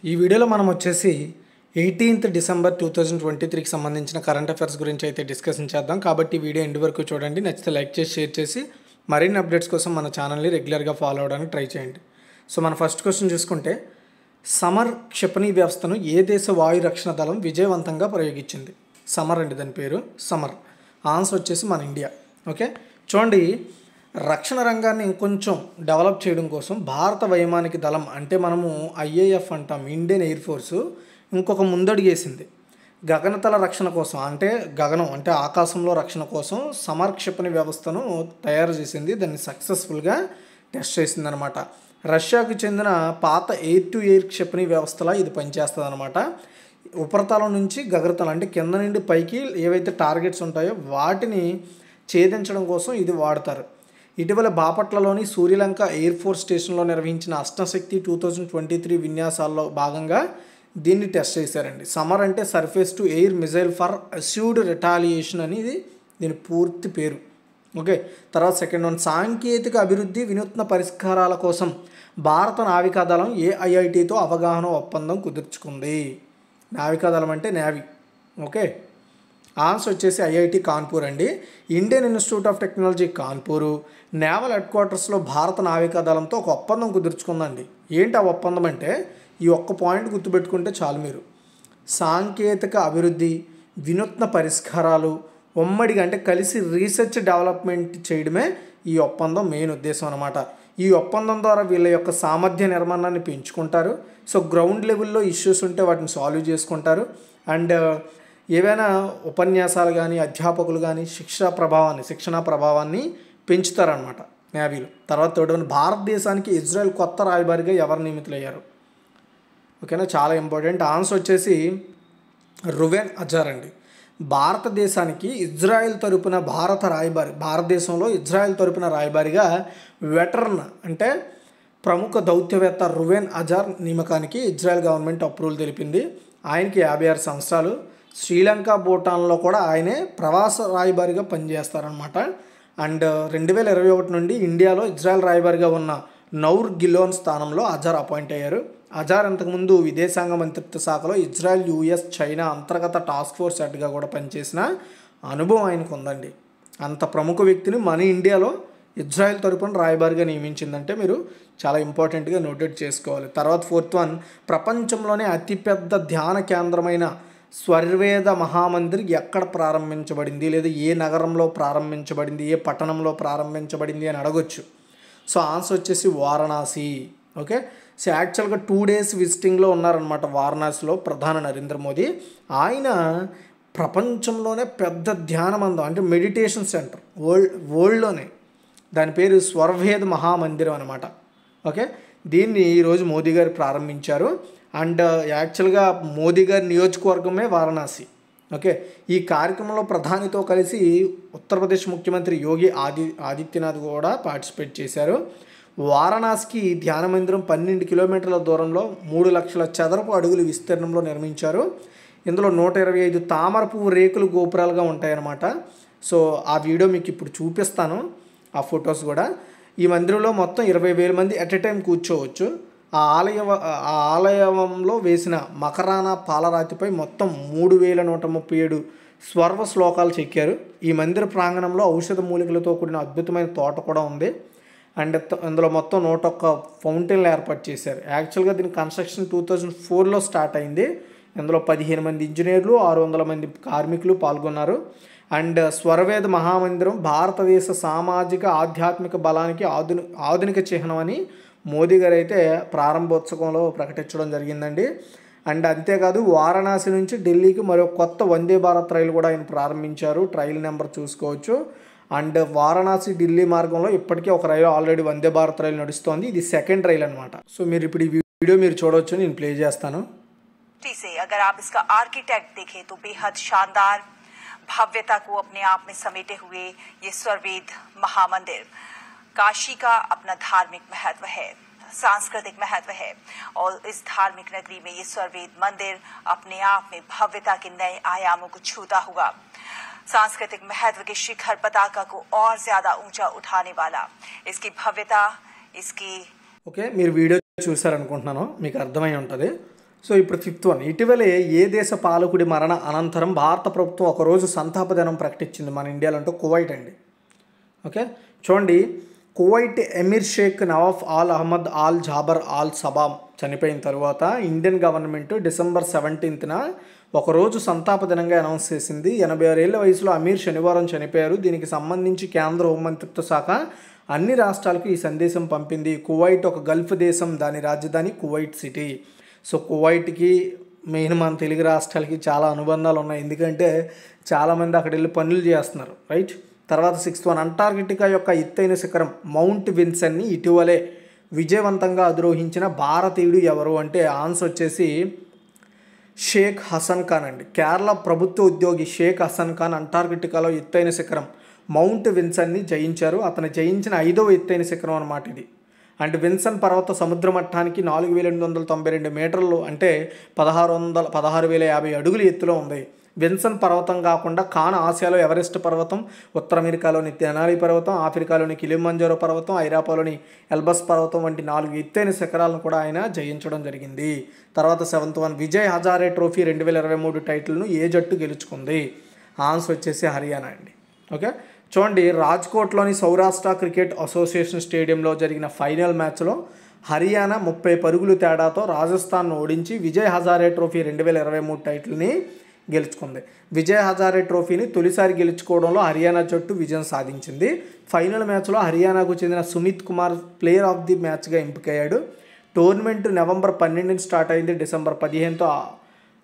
ఈ వీడియోలో మనం వచ్చేసి 18th డిసెంబర్ 2023కి సంబంధించిన కరెంట్ అఫైర్స్ గురించి అయితే డిస్కషన్ చేద్దాం. కాబట్టి ఈ వీడియో ఎండ్ వరకు చూడండి. నచ్చితే లైక్ చేసి షేర్ చేసి మరిన్ని అప్డేట్స్ కోసం మన ఛానల్ని రెగ్యులర్గా ఫాలో అవడానికి ట్రై చేయండి. సో మన ఫస్ట్ క్వశ్చన్ చూసుకుంటే, సమర్ క్షిపణి వ్యవస్థను ఏ దేశ వాయు రక్షణ దళం విజయవంతంగా ప్రయోగించింది? సమర్ అండి దాని పేరు, సమర్. ఆన్సర్ వచ్చేసి మన ఇండియా. ఓకే, చూడండి, రక్షణ రంగాన్ని ఇంకొంచెం డెవలప్ చేయడం కోసం భారత వైమానిక దళం అంటే మనము ఐఏఎఫ్ అంటాం, ఇండియన్ ఎయిర్ ఫోర్సు, ఇంకొక ముందడుగేసింది. గగనతల రక్షణ కోసం అంటే గగనం అంటే ఆకాశంలో రక్షణ కోసం సమర్ క్షిపణి వ్యవస్థను తయారు చేసింది. దాన్ని సక్సెస్ఫుల్గా టెస్ట్ చేసిందనమాట. రష్యాకు చెందిన పాత ఎయిర్ టు ఎయిర్ క్షిపణి వ్యవస్థలా ఇది పనిచేస్తుంది అనమాట. ఉపరితలం నుంచి గగనతలం అంటే కింద నుండి పైకి ఏవైతే టార్గెట్స్ ఉంటాయో వాటిని ఛేదించడం కోసం ఇది వాడతారు. ఇటీవల బాపట్లలోని సూర్యలంక ఎయిర్ ఫోర్స్ స్టేషన్లో నిర్వహించిన అష్టశక్తి 2023 విన్యాసాల్లో భాగంగా దీన్ని టెస్ట్ చేశారండి. సమర్ అంటే surface to air missile for assured retaliation అనేది దీని పూర్తి పేరు. ఓకే, తర్వాత సెకండ్ వన్, సాంకేతిక అభివృద్ధి వినూత్న పరిష్కారాల కోసం భారత నావికాదళం ఏఐఐటితో అవగాహన ఒప్పందం కుదుర్చుకుంది. నావికాదళం అంటే నేవీ. ఓకే, ఆన్సర్ వచ్చేసి ఐఐటి కాన్పూర్ అండి. Indian institute of technology Kanpur naval head క్వార్టర్స్లో భారత నావికాదళంతో ఒక ఒప్పందం కుదుర్చుకుందండి. ఏంటి ఆ ఒప్పందం అంటే, ఈ ఒక్క పాయింట్ గుర్తుపెట్టుకుంటే చాలు మీరు. సాంకేతిక అభివృద్ధి వినూత్న పరిష్కారాలు ఉమ్మడిగా అంటే కలిసి రీసెర్చ్ డెవలప్మెంట్ చేయడమే ఈ ఒప్పందం మెయిన్ ఉద్దేశం అనమాట. ఈ ఒప్పందం ద్వారా వీళ్ళ యొక్క సామర్థ్య నిర్మాణాన్ని పెంచుకుంటారు. సో గ్రౌండ్ లెవెల్లో ఇష్యూస్ ఉంటే వాటిని సాల్వ్ చేసుకుంటారు. అండ్ ఏవైనా ఉపన్యాసాలు కానీ అధ్యాపకులు కానీ శిక్షణా ప్రభావాన్ని పెంచుతారనమాట నేవీలో. తర్వాత తోడని భారతదేశానికి ఇజ్రాయెల్ కొత్త రాయబారిగా ఎవరు నియమితులయ్యారు? ఓకేనా, చాలా ఇంపార్టెంట్. ఆన్సర్ వచ్చేసి రువెన్ అజార్ అండి. భారతదేశానికి ఇజ్రాయెల్ తరపున భారతదేశంలో ఇజ్రాయెల్ తరపున రాయబారిగా వెటరన్ అంటే ప్రముఖ దౌత్యవేత్త రువెన్ అజార్ నియామకానికి ఇజ్రాయెల్ గవర్నమెంట్ అప్రూవల్ తెలిపింది. ఆయనకి 56 సంవత్సరాలు. శ్రీలంక, భూటాన్లో కూడా ఆయనే ప్రవాస రాయబారిగా పనిచేస్తారనమాట. అండ్ 2021 నుండి ఇండియాలో ఇజ్రాయెల్ రాయబారిగా ఉన్న నౌర్ గిలోన్ స్థానంలో అజార్ అపాయింట్ అయ్యారు. అజార్ అంతకుముందు విదేశాంగ మంత్రిత్వ శాఖలో ఇజ్రాయెల్, యుఎస్, చైనా అంతర్గత టాస్క్ ఫోర్స్ హెడ్గా కూడా పనిచేసిన అనుభవం ఆయనకు ఉందండి. అంత ప్రముఖ వ్యక్తిని మన ఇండియాలో ఇజ్రాయెల్ తరపున రాయబారిగా నియమించిందంటే మీరు చాలా ఇంపార్టెంట్గా నోటెడ్ చేసుకోవాలి. తర్వాత ఫోర్త్ వన్, ప్రపంచంలోనే అతిపెద్ద ధ్యాన కేంద్రమైన స్వర్వేద మహామందిర్ ఎక్కడ ప్రారంభించబడింది, లేదా ఏ నగరంలో ప్రారంభించబడింది, ఏ పట్టణంలో ప్రారంభించబడింది అని అడగొచ్చు. సో ఆన్సర్ వచ్చేసి వారణాసి. ఓకే, సో యాక్చువల్గా 2 days విజిటింగ్లో ఉన్నారనమాట వారణాసిలో ప్రధాని నరేంద్ర మోదీ. ఆయన ప్రపంచంలోనే పెద్ద ధ్యాన మందిరం అంటే మెడిటేషన్ సెంటర్ వరల్డ్లోనే, దాని పేరు స్వర్వేద మహామందిరం అనమాట. ఓకే, దీన్ని ఈరోజు మోదీ గారు ప్రారంభించారు. అండ్ యాక్చువల్గా మోదీ గారి నియోజకవర్గమే వారణాసి. ఓకే, ఈ కార్యక్రమంలో ప్రధానితో కలిసి ఉత్తరప్రదేశ్ ముఖ్యమంత్రి యోగి ఆదిత్యనాథ్ కూడా పార్టిసిపేట్ చేశారు. వారణాసికి ధ్యాన మందిరం 12 కిలోమీటర్ల దూరంలో 3 లక్షల చదరపు అడుగుల విస్తీర్ణంలో నిర్మించారు. ఇందులో 125 తామర పువ్వు రేకులు గోపురాలుగా ఉంటాయన్నమాట. సో ఆ వీడియో మీకు ఇప్పుడు చూపిస్తాను, ఆ ఫొటోస్ కూడా. ఈ మందిరంలో మొత్తం 20,000 మంది ఎట్ ఎ టైం కూర్చోవచ్చు. ఆ ఆలయంలో వేసిన మకరానా పాలరాతిపై మొత్తం 3,137 స్వర్వ శ్లోకాలు చెక్కారు. ఈ మందిర ప్రాంగణంలో ఔషధ మూలికలతో కూడిన అద్భుతమైన తోట కూడా ఉంది. అండ్ ఇందులో మొత్తం 101 ఫౌంటైన్లు ఏర్పాటు చేశారు. యాక్చువల్గా దీని కన్స్ట్రక్షన్ 2004లో స్టార్ట్ అయింది. ఇందులో 15 మంది ఇంజనీర్లు, 600 మంది కార్మికులు పాల్గొన్నారు. అండ్ స్వర్వేద మహామందిరం భారతదేశ సామాజిక ఆధ్యాత్మిక బలానికి ఆధునిక చిహ్నం అని మోదీ గారు అయితే ప్రారంభోత్సవంలో ప్రకటించడం జరిగిందండి. అండ్ అంతేకాదు వారణాసి నుంచి ఢిల్లీకి మరో కొత్త వందే భారత్ రైలు కూడా ఆయన ప్రారంభించారు. ట్రైల్ నెంబర్ చూసుకోవచ్చు. అండ్ వారణాసి ఢిల్లీ మార్గంలో ఇప్పటికే ఒక రైలు ఆల్రెడీ వందే భారత్ రైలు నడుస్తోంది. ఇది సెకండ్ రైలు అనమాట. సో మీరు ఇప్పుడు ఈ వీడియో మీరు చూడవచ్చు, నేను ప్లే చేస్తాను. अगर आप इसका आर्किटेक्ट देखें तो बेहद शानदार भव्यता को अपने आप में समेटे हुए ये स्वर्वेद महामंदिर, काशी का अपना धार्मिक महत्व है, सांस्कृतिक महत्व है, और इस धार्मिक नगरी में ये स्वर्वेद मंदिर अपने आप में भव्यता के नए आयामों को छूता हुआ सांस्कृतिक महत्व के शिखर पताका को और ज्यादा ऊंचा उठाने वाला, इसकी भव्यता, इसकी ఓకే, మీరు వీడియో చూసారనుకుంటున్నాను, మీకు అర్థమై ఉంటుంది. సో ఇప్పుడు ఫిఫ్త్ వన్, ఇటీవలే ఏ దేశ పాలకుడి మరణ అనంతరం భారత ప్రభుత్వం ఒకరోజు సంతాప దినం ప్రకటించింది మన ఇండియాలో? అంటే కువైట్ అండి. ఓకే, చూడండి, Kuwait emir Sheikh Nawaf Al Ahmad Al Jaber Al Sabah చనిపోయిన తర్వాత ఇండియన్ గవర్నమెంట్ డిసెంబర్ 17న ఒకరోజు సంతాప దినంగా అనౌన్స్ చేసింది. 86 ఏళ్ల వయసులో అమీర్ శనివారం చనిపోయారు. దీనికి సంబంధించి కేంద్ర హోంమంత్రిత్వ శాఖ అన్ని రాష్ట్రాలకు ఈ సందేశం పంపింది. కువైట్ ఒక గల్ఫ్ దేశం, దాని రాజధాని కువైట్ సిటీ. సో కువైట్కి మెయిన్ మన తెలుగు రాష్ట్రాలకి చాలా అనుబంధాలు ఉన్నాయి, ఎందుకంటే చాలామంది అక్కడ వెళ్ళి పనులు చేస్తున్నారు, రైట్. తర్వాత 6th వన్, అంటార్కిటికా యొక్క ఎత్తైన శిఖరం మౌంట్ విన్సన్ని ఇటీవలే విజయవంతంగా అధిరోహించిన భారతీయుడు ఎవరు? అంటే ఆన్సర్ వచ్చేసి షేక్ హసన్ ఖాన్ అండి. కేరళ ప్రభుత్వ ఉద్యోగి షేక్ హసన్ ఖాన్ అంటార్కిటికాలో ఎత్తైన శిఖరం మౌంట్ విన్సన్ని జయించారు. అతను జయించిన 5వ ఎత్తైన శిఖరం అన్నమాట ఇది. అండ్ విన్సన్ పర్వత సముద్ర మట్టానికి 4892 మీటర్లు, అంటే 16,50 అడుగుల ఎత్తులో ఉంది. విన్సన్ పర్వతం కాకుండా ఖాన్ ఆసియాలో ఎవరెస్ట్ పర్వతం, ఉత్తర అమెరికాలోని తెనాలి పర్వతం, ఆఫ్రికాలోని కిలిమంజారో పర్వతం, ఐరోపాలోని ఎల్బస్ పర్వతం వంటి 4 ఎత్తైన శిఖరాలను కూడా ఆయన జయించడం జరిగింది. తర్వాత 7th one, Vijay Hazare trophy 2023 టైటిల్ను ఏ జట్టు గెలుచుకుంది? ఆన్సర్ వచ్చేసి హర్యానా అండి. ఓకే, చూడండి, రాజ్కోట్లోని సౌరాష్ట్ర క్రికెట్ అసోసియేషన్ స్టేడియంలో జరిగిన ఫైనల్ మ్యాచ్లో హర్యానా 30 పరుగులు తేడాతో రాజస్థాన్ను ఓడించి విజయ్ హజారే ట్రోఫీ 2023 టైటిల్ని గెలుచుకుంది. విజయ్ హజారే ట్రోఫీని తొలిసారి గెలుచుకోవడంలో హర్యానా జట్టు విజయం సాధించింది. ఫైనల్ మ్యాచ్లో హర్యానాకు చెందిన Sumit Kumar player of the మ్యాచ్గా ఎంపికయ్యాడు. టోర్నమెంట్ నవంబర్ 12న స్టార్ట్ అయింది. డిసెంబర్ 15తో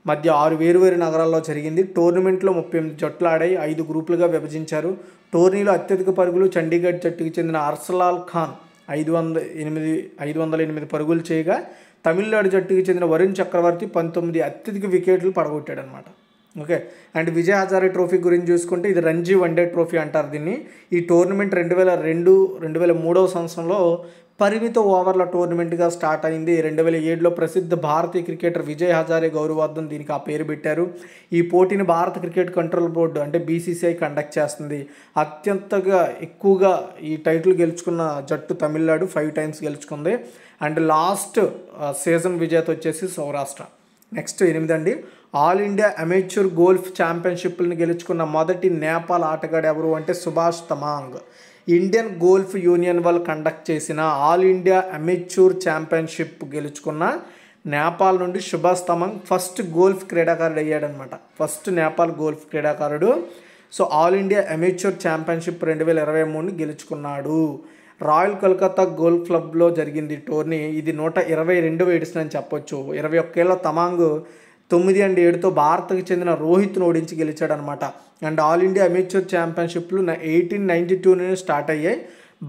మధ్య 6 వేరువేరు నగరాల్లో జరిగింది. టోర్నమెంట్లో 38 జట్లు ఆడాయి. 5 గ్రూపులుగా విభజించారు. టోర్నీలో అత్యధిక పరుగులు చండీగఢ్ జట్టుకు చెందిన అర్సలాల్ ఖాన్ 508 పరుగులు చేయగా, తమిళనాడు జట్టుకు చెందిన వరుణ్ చక్రవర్తి 19 అత్యధిక వికెట్లు పడగొట్టాడు అనమాట. Okay, and Vijay Hazare trophy గురించి చూసుకుంటే ఇది రంజీ వన్డే ట్రోఫీ అంటారు దీన్ని. ఈ టోర్నమెంట్ 2002-2003 సంవత్సరంలో పరిమిత ఓవర్ల టోర్నమెంట్గా స్టార్ట్ అయింది. 2007లో ప్రసిద్ధ భారతీయ క్రికెటర్ విజయ్ హజారే గౌరవార్థం దీనికి ఆ పేరు పెట్టారు. ఈ పోటీని భారత క్రికెట్ కంట్రోల్ బోర్డు అంటే BCCI కండక్ట్ చేస్తుంది. అత్యంతగా ఎక్కువగా ఈ టైటిల్ గెలుచుకున్న జట్టు తమిళనాడు 5 టైమ్స్ గెలుచుకుంది. అండ్ లాస్ట్ సీజన్ విజేత వచ్చేసి సౌరాష్ట్ర. నెక్స్ట్ 8 అండి, ఆల్ ఇండియా అమేచ్యూర్ గోల్ఫ్ ఛాంపియన్షిప్లను గెలుచుకున్న మొదటి నేపాల్ ఆటగాడు ఎవరు? అంటే Subhash Tamang. Indian golf union వాళ్ళు కండక్ట్ చేసిన ఆల్ ఇండియా అమేచ్యూర్ ఛాంపియన్షిప్ గెలుచుకున్న నేపాల్ నుండి సుభాష్ తమాంగ్ ఫస్ట్ గోల్ఫ్ క్రీడాకారుడు అయ్యాడనమాట. ఫస్ట్ నేపాల్ గోల్ఫ్ క్రీడాకారుడు. So all India amateur championship 2023ని గెలుచుకున్నాడు. రాయల్ కోల్కతా గోల్ఫ్ క్లబ్లో జరిగింది టోర్నీ. ఇది 122వ ఎడిషన్ అని చెప్పొచ్చు. 21 ఏళ్ల తమాంగ్ 9-7తో భారత్కి చెందిన రోహిత్ను ఓడించి గెలిచాడనమాట. అండ్ ఆల్ ఇండియా అమేచ్యూర్ ఛాంపియన్షిప్లు 1892 స్టార్ట్ అయ్యాయి.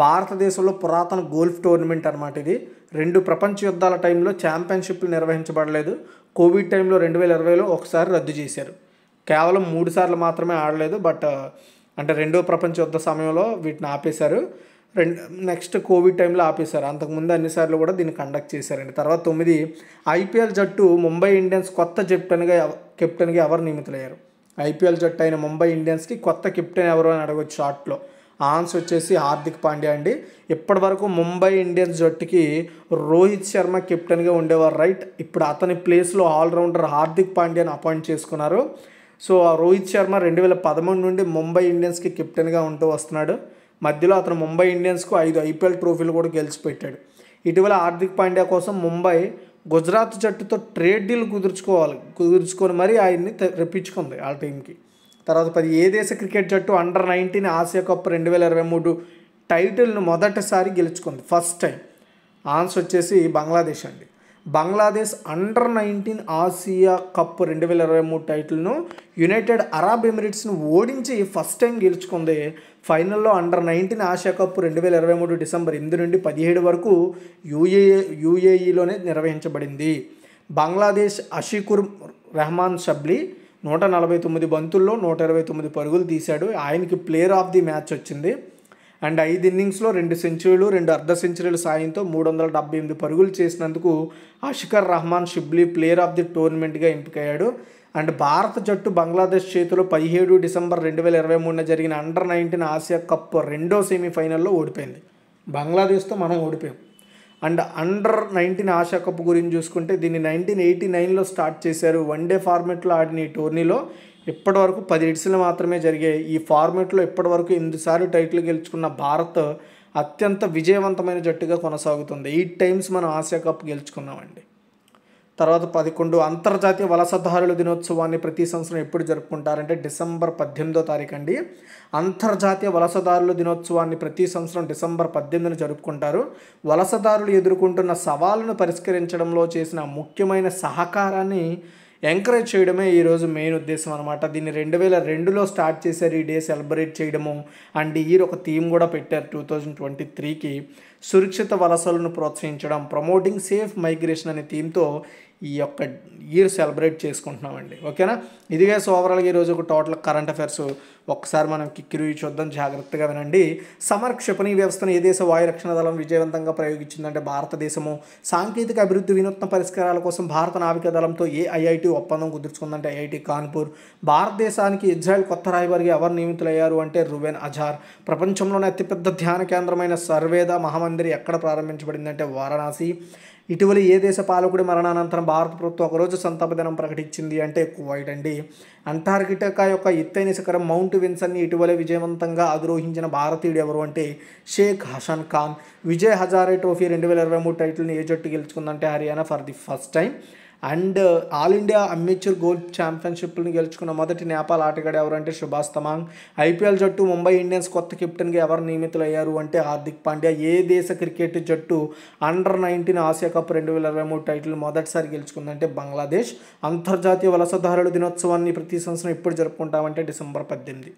భారతదేశంలో పురాతన గోల్ఫ్ టోర్నమెంట్ అనమాట ఇది. 2 ప్రపంచ యుద్ధాల టైంలో ఛాంపియన్షిప్లు నిర్వహించబడలేదు. కోవిడ్ టైంలో 2020లో ఒకసారి రద్దు చేశారు. కేవలం 3 సార్లు మాత్రమే ఆడలేదు. బట్ అంటే 2వ ప్రపంచ యుద్ధ సమయంలో వీటిని ఆపేశారు. నెక్స్ట్ కోవిడ్ టైంలో ఆపేశారు. అంతకుముందు అన్నిసార్లు కూడా దీన్ని కండక్ట్ చేశారండి. తర్వాత 9, IPL జట్టు ముంబై ఇండియన్స్ కొత్త కెప్టెన్గా ఎవరు నియమితులయ్యారు? IPL జట్టు అయిన ముంబై ఇండియన్స్కి కొత్త కెప్టెన్ ఎవరు అని అడగవచ్చు షార్ట్లో. ఆన్సర్ వచ్చేసి హార్దిక్ పాండ్యా అండి. ఇప్పటి వరకు ముంబై ఇండియన్స్ జట్టుకి రోహిత్ శర్మ కెప్టెన్గా ఉండేవారు, రైట్. ఇప్పుడు అతని ప్లేస్లో ఆల్రౌండర్ హార్దిక్ పాండ్యాని అపాయింట్ చేసుకున్నారు. సో రోహిత్ శర్మ 2013 నుండి ముంబై ఇండియన్స్కి కెప్టెన్గా ఉంటూ వస్తున్నాడు. మధ్యలో అతను ముంబై ఇండియన్స్కు 5 IPL ట్రోఫీలు కూడా గెలిచిపెట్టాడు. ఇటీవల హార్దిక్ పాండ్యా కోసం ముంబై గుజరాత్ జట్టుతో ట్రేడ్ డీల్ కుదుర్చుకొని మరీ ఆయన్ని రప్పించుకుంది ఆ టీంకి. తర్వాత 10, ఏ దేశ క్రికెట్ జట్టు అండర్-19 ఆసియా కప్ 2023 టైటిల్ను మొదటిసారి గెలుచుకుంది? First time. ఆన్సర్ వచ్చేసి బంగ్లాదేశ్ అండి. బంగ్లాదేశ్ అండర్-19 ఆసియా కప్ 2023 టైటిల్ను యునైటెడ్ అరబ్ ఎమిరేట్స్ను ఓడించి ఫస్ట్ టైం గెలుచుకుంది. ఫైనల్లో అండర్-19 ఆసియా కప్ 2023 డిసెంబర్ 8 నుండి 17 వరకు యూఏఈలోనే నిర్వహించబడింది. బంగ్లాదేశ్ అషికుర్ రెహమాన్ షబ్లీ 149 బంతుల్లో 129 పరుగులు తీశాడు. ఆయనకి ప్లేయర్ ఆఫ్ ది మ్యాచ్ వచ్చింది. అండ్ 5 ఇన్నింగ్స్లో 2 సెంచరీలు 2 అర్ధ సెంచరీల సాయంతో 378 పరుగులు చేసినందుకు Ashiqur Rahman Shibli player of the టోర్నమెంట్గా ఎంపికయ్యాడు. అండ్ భారత జట్టు బంగ్లాదేశ్ చేతిలో 17 డిసెంబర్ 2023 జరిగిన అండర్-19 ఆసియా కప్ 2వ సెమీఫైనల్లో ఓడిపోయింది. బంగ్లాదేశ్తో మనం ఓడిపోయాం. అండ్ అండర్-19 ఆసియా కప్ గురించి చూసుకుంటే దీన్ని 1989లో స్టార్ట్ చేశారు. వన్డే ఫార్మేట్లో ఆడిన ఈ టోర్నీలో ఇప్పటివరకు 10 ఎడిషన్లు మాత్రమే జరిగాయి. ఈ ఫార్మేట్లో ఇప్పటివరకు 8 సార్లు టైటిల్ గెలుచుకున్న భారత్ అత్యంత విజయవంతమైన జట్టుగా కొనసాగుతుంది. 8 టైమ్స్ మనం ఆసియా కప్ గెలుచుకున్నామండి. తర్వాత 11 అంతర్జాతీయ వలసదారుల దినోత్సవాన్ని ప్రతి సంవత్సరం ఎప్పుడు జరుపుకుంటారంటే డిసెంబర్ 18వ తారీఖు అండి. అంతర్జాతీయ వలసదారుల దినోత్సవాన్ని ప్రతి సంవత్సరం డిసెంబర్ 18న జరుపుకుంటారు. వలసదారులు ఎదుర్కొంటున్న సవాళ్ళను పరిష్కరించడంలో చేసిన ముఖ్యమైన సహకారాన్ని ఎంకరేజ్ చేయడమే ఈరోజు మెయిన్ ఉద్దేశం అనమాట. దీన్ని 2002లో స్టార్ట్ చేశారు ఈ డే సెలబ్రేట్ చేయడము. అండ్ ఈ ఒక థీమ్ కూడా పెట్టారు 2023కి, సురక్షిత వలసలను ప్రోత్సహించడం, ప్రమోటింగ్ సేఫ్ మైగ్రేషన్ అనే థీమ్తో ఈ యొక్క ఇయర్ సెలబ్రేట్ చేసుకుంటున్నామండి. ఓకేనా, ఇదిగా ఓవరాల్గా ఈరోజు ఒక టోటల్ కరెంట్ అఫైర్స్ ఒక్కసారి మనం కిక్కి రివ్యూ చూద్దాం, జాగ్రత్తగా వినండి. సమర్ క్షిపణి వ్యవస్థను ఏ దేశ వాయు రక్షణ దళం విజయవంతంగా ప్రయోగించిందంటే భారతదేశము. సాంకేతిక అభివృద్ధి వినూత్న పరిష్కారాల కోసం భారత నావికా దళంతో ఏ ఐఐటి ఒప్పందం కుదుర్చుకుందంటే ఐఐటి కాన్పూర్. భారతదేశానికి ఇజ్రాయెల్ కొత్త రాయబారిగా ఎవరు నియమితులయ్యారు అంటే రువెన్ అజార్. ప్రపంచంలోనే అతిపెద్ద ధ్యాన కేంద్రమైన సర్వేద మహామందిర్ ఎక్కడ ప్రారంభించబడిందంటే వారణాసి. ఇటీవల ఏ దేశ పాలకుడి మరణానంతరం భారత ప్రభుత్వం ఒకరోజు సంతాప దినం ప్రకటించింది అంటే కువైట్ అండి. అంటార్కిటికా యొక్క ఎత్తైన శిఖరం మౌంట్ విన్సన్ని ఇటీవలే విజయవంతంగా అధిరోహించిన భారతీయుడు ఎవరు అంటే షేక్ హసన్ ఖాన్. విజయ్ హజారే ట్రోఫీ 2023 టైటిల్ని ఏ జట్టు గెలుచుకుందంటే Haryana for the first time. And all India amateur golf ఛాంపియన్షిప్ని గెలుచుకున్న మొదటి నేపాల్ ఆటగాడు ఎవరంటే సుభాష్ తమాంగ్. ఐపీఎల్ జట్టు ముంబై ఇండియన్స్ కొత్త కెప్టెన్గా ఎవరు నియమితులయ్యారు అంటే హార్దిక్ పాండ్యా. ఏ దేశ క్రికెట్ జట్టు అండర్-19 ఆసియా కప్ 2023 టైటిల్ మొదటిసారి గెలుచుకుందంటే బంగ్లాదేశ్. అంతర్జాతీయ వలసదారుల దినోత్సవాన్ని ప్రతి సంవత్సరం ఎప్పుడు జరుపుకుంటామంటే డిసెంబర్ 18.